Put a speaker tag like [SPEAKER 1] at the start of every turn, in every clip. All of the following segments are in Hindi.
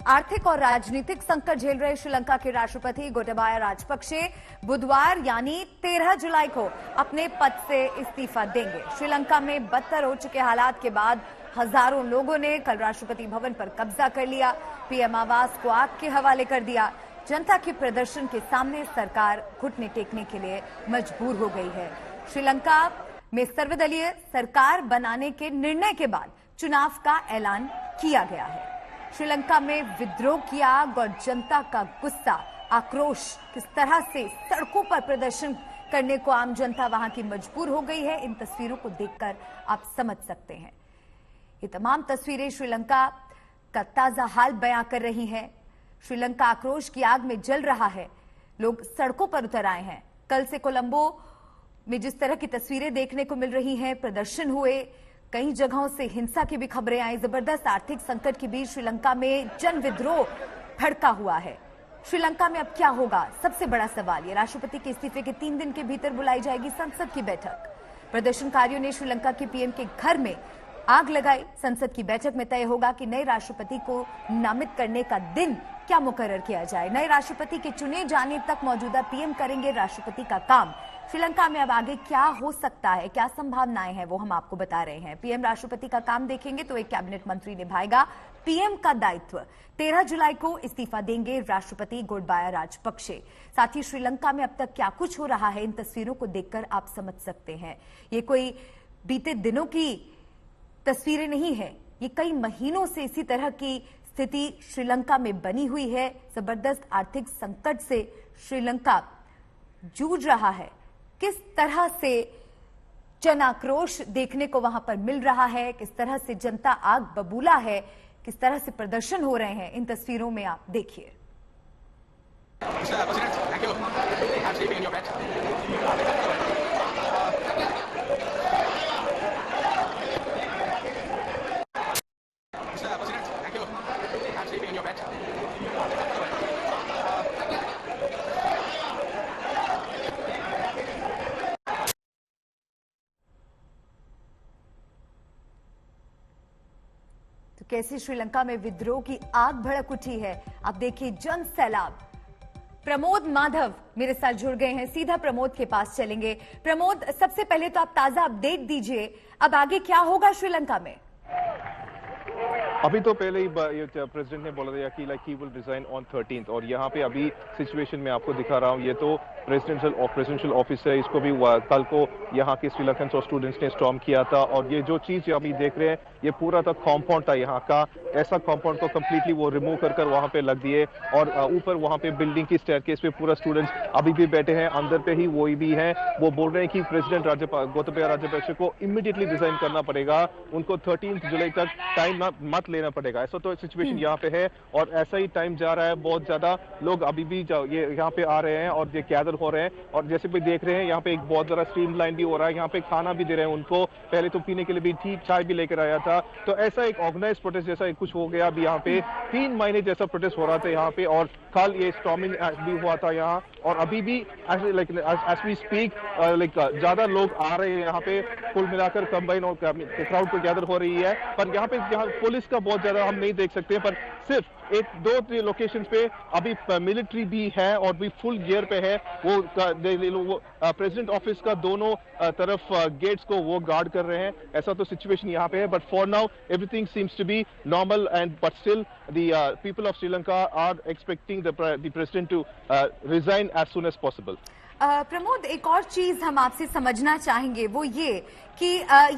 [SPEAKER 1] आर्थिक और राजनीतिक संकट झेल रहे श्रीलंका के राष्ट्रपति गोटाबाया राजपक्षे बुधवार यानी 13 जुलाई को अपने पद से इस्तीफा देंगे। श्रीलंका में बदतर हो चुके हालात के बाद हजारों लोगों ने कल राष्ट्रपति भवन पर कब्जा कर लिया। पीएम आवास को आग के हवाले कर दिया। जनता के प्रदर्शन के सामने सरकार घुटने टेकने के लिए मजबूर हो गई है। श्रीलंका में सर्वदलीय सरकार बनाने के निर्णय के बाद चुनाव का ऐलान किया गया है। श्रीलंका में विद्रोह की आग और जनता का गुस्सा, आक्रोश किस तरह से सड़कों पर प्रदर्शन करने को आम जनता वहां की मजबूर हो गई है, इन तस्वीरों को देखकर आप समझ सकते हैं। ये तमाम तस्वीरें श्रीलंका का ताजा हाल बयां कर रही हैं। श्रीलंका आक्रोश की आग में जल रहा है। लोग सड़कों पर उतर आए हैं। कल से कोलंबो में जिस तरह की तस्वीरें देखने को मिल रही हैं, प्रदर्शन हुए, कई जगहों से हिंसा की भी खबरें आई। जबरदस्त आर्थिक संकट के बीच श्रीलंका में जन विद्रोह भड़का हुआ है। श्रीलंका में अब क्या होगा, सबसे बड़ा सवाल ये। राष्ट्रपति के इस्तीफे के 3 दिन के भीतर बुलाई जाएगी संसद की बैठक। प्रदर्शनकारियों ने श्रीलंका के पीएम के घर में आग लगाई। संसद की बैठक में तय होगा कि नए राष्ट्रपति को नामित करने का दिन क्या मुकर्रर किया जाए। नए राष्ट्रपति के चुने जाने तक मौजूदा पीएम करेंगे राष्ट्रपति का काम। श्रीलंका में अब आगे क्या हो सकता है, क्या संभावनाएं हैं, वो हम आपको बता रहे हैं। पीएम राष्ट्रपति का काम देखेंगे तो एक कैबिनेट मंत्री निभाएगा पीएम का दायित्व। 13 जुलाई को इस्तीफा देंगे राष्ट्रपति गोटाबाया राजपक्षे। साथ ही श्रीलंका में अब तक क्या कुछ हो रहा है, इन तस्वीरों को देखकर आप समझ सकते हैं। ये कोई बीते दिनों की तस्वीरें नहीं है, ये कई महीनों से इसी तरह की स्थिति श्रीलंका में बनी हुई है। जबरदस्त आर्थिक संकट से श्रीलंका जूझ रहा है। किस तरह से जन आक्रोश देखने को वहां पर मिल रहा है, किस तरह से जनता आग बबूला है, किस तरह से प्रदर्शन हो रहे हैं, इन तस्वीरों में आप देखिए। तो कैसे श्रीलंका में विद्रोह की आग भड़क उठी है, आप देखिए जन सैलाब। प्रमोद माधव मेरे साथ जुड़ गए हैं, सीधा प्रमोद के पास चलेंगे। प्रमोद, सबसे पहले तो आप ताजा अपडेट दीजिए, अब आगे क्या होगा श्रीलंका में?
[SPEAKER 2] अभी तो पहले ही प्रेसिडेंट ने बोला था कि he will resign on 13th, और यहाँ पे अभी सिचुएशन में आपको दिखा रहा हूँ, ये तो प्रेसिडेंशियल ऑफिस है। इसको भी कल को यहाँ के श्रीलंकन और स्टूडेंट्स ने स्टॉर्म किया था, और ये जो चीज अभी देख रहे हैं ये पूरा था कॉम्पाउंड था यहाँ का। ऐसा कॉम्पाउंड को कम्प्लीटली वो रिमूव कर वहाँ पे लग दिए, और ऊपर वहाँ पे बिल्डिंग की स्टेयरकेस पे पूरा स्टूडेंट्स अभी भी बैठे हैं। अंदर पे ही वही भी है, वो बोल रहे हैं कि प्रेसिडेंट गोटाबाया राजपक्षे को इमीडिएटली रिजाइन करना पड़ेगा, उनको 13 जुलाई तक टाइम मत लेना पड़ेगा। ऐसा तो सिचुएशन यहाँ पे है, और ऐसा ही टाइम जा रहा है। बहुत ज्यादा लोग अभी भी ये यहाँ पे आ रहे हैं और ये गैदर हो रहे हैं, और जैसे भी देख रहे हैं यहाँ पे एक बहुत ज्यादा स्ट्रीम लाइन भी हो रहा है। यहाँ पे खाना भी दे रहे हैं उनको, पहले तो पीने के लिए भी ठीक चाय भी लेकर आया था। तो ऐसा एक ऑर्गेनाइज प्रोटेस्ट जैसा कुछ हो गया अभी यहाँ पे। 3 महीने जैसा प्रोटेस्ट हो रहा था यहाँ पे, और कल ये स्टॉर्मिंग भी हुआ था यहाँ, और अभी भी एज वी स्पीक ज्यादा लोग आ रहे हैं यहाँ पे। कुल मिलाकर कंबाइन और क्राउड को गैदर हो रही है, पर यहाँ पे पुलिस का बहुत ज्यादा हम नहीं देख सकते, पर सिर्फ 1-2 लोकेशंस पे अभी मिलिट्री भी है और भी फुल गियर पे है। वो प्रेसिडेंट ऑफिस का दोनों तरफ गेट्स को वो गार्ड कर रहे हैं। ऐसा तो सिचुएशन यहाँ पे है, but for now everything seems to be normal, and but still the people of Sri Lanka are expecting the president to resign as soon as possible.
[SPEAKER 1] Pramod, एक और चीज हम आपसे समझना चाहेंगे, वो ये कि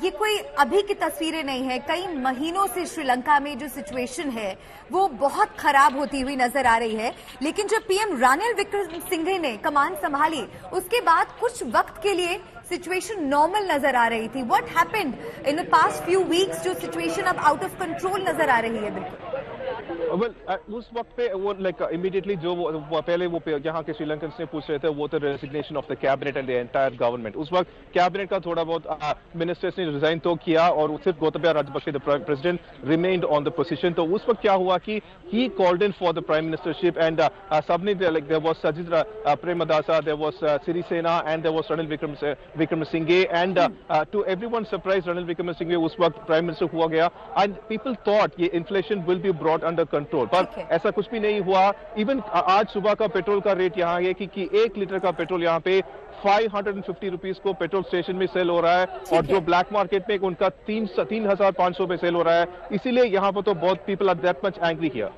[SPEAKER 1] ये कोई अभी की तस्वीरें नहीं है। कई महीनों से श्रीलंका में जो सिचुएशन है वो बहुत खराब होती हुई नजर आ रही है, लेकिन जब पीएम रानिल विक्रमसिंघे ने कमान संभाली उसके बाद कुछ वक्त के लिए सिचुएशन नॉर्मल नजर आ रही थी। What happened in the past few weeks, जो सिचुएशन अब आउट ऑफ कंट्रोल नजर आ रही है? बिल्कुल
[SPEAKER 2] उस वक्त पे वो इमीडिएटली जो पहले वो यहाँ के श्रीलंकन ने पूछ रहे थे, वो तो resignation of the cabinet and the entire government. उस वक्त कैबिनेट का थोड़ा बहुत मिनिस्टर्स ने रिजाइन तो किया, और सिर्फ Gotabaya Rajapaksa the president remained on the position. तो उस वक्त क्या हुआ कि he called in for the prime ministership, and सबने there was Sajith Premadasa, there was Sirisena, and there was Ranil Wickremesinghe, and to everyone surprise Ranil Wickremesinghe उस वक्त प्राइम मिनिस्टर हुआ गया, एंड पीपल थॉट ये inflation will be brought under control, पर ऐसा कुछ भी नहीं हुआ। इवन आज सुबह का पेट्रोल का रेट यहाँ है कि 1 लीटर का पेट्रोल यहाँ पे 550 रुपीज को पेट्रोल स्टेशन में सेल हो रहा है, और जो ब्लैक मार्केट में उनका 3,500 में सेल हो रहा है। इसीलिए यहाँ पर तो बहुत people are that much angry here.